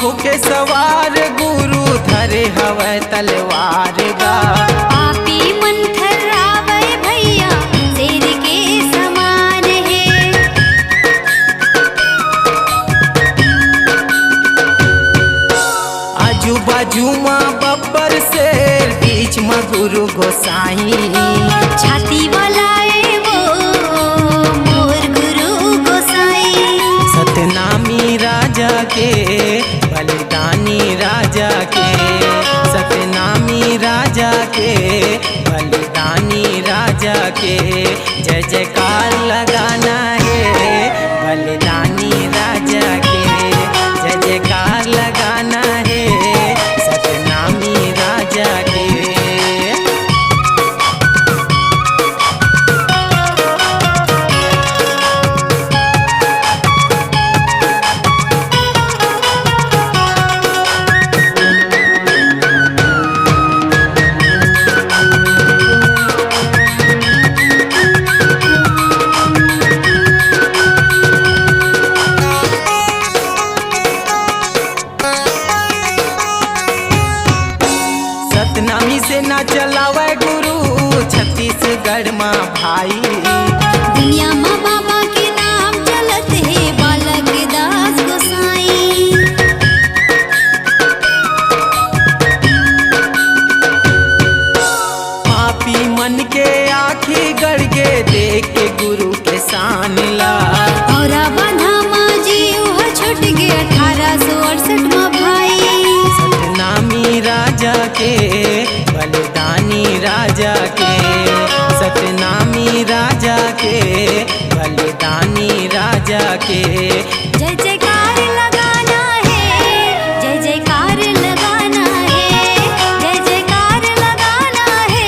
होके सवार गुरु धरे हवै तलवार गा। पापी मन थर्रावै भैया शेर के समान है। आजू बाजू माँ बब्बर शेर बीच में गुरु गोसाई। छाती वाला वो मोर गुरु गोसाई। सतनामी राजा के बलिदानी राजा के, सतनामी राजा के बलिदानी राजा के जय जयकार लगाना है। बलिदानी राजा के जय जयकार लगाना है। सतनामी राजा के सतनामी से ना चलावे गुरु छत्तीसगढ़ माँ भाई। दुनिया माँ बाबा के नाम चलत है बालक दास गोसाई। पापी मन के आँखी गड़गे देख के गुरु के शान ला। और बंधा माँ जी वह छुट गए 1868 में भाई। सतनामी राजा के बलिदानी राजा के, सतनामी राजा के बलिदानी राजा के जय जयकार लगाना है। जय जयकार लगाना है। जय जयकार लगाना है।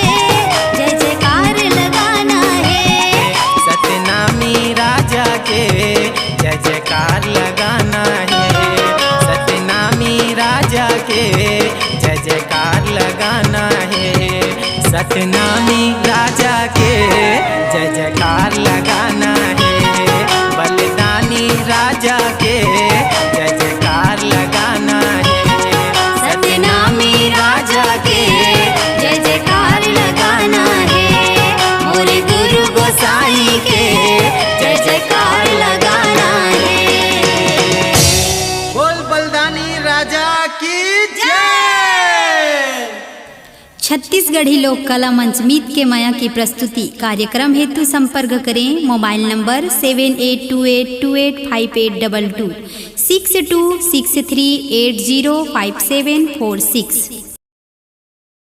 जय जयकार लगाना है। सतनामी राजा के जय जयकार लगाना है। सतनामी राजा के जय जयकार लगाना है। सतनामी राजा के जय जयकार लगाना है। बलिदानी राजा के जय जयकार लगाना है। सतनामी राजा के जय जयकार लगाना है। मोरे गुरु गोसाई के जय जयकार लगाना है। बोल बलिदानी राजा की जय। छत्तीसगढ़ी लोक कला मंच मीत के माया की प्रस्तुति। कार्यक्रम हेतु संपर्क करें मोबाइल नंबर 7828285822 6263805746।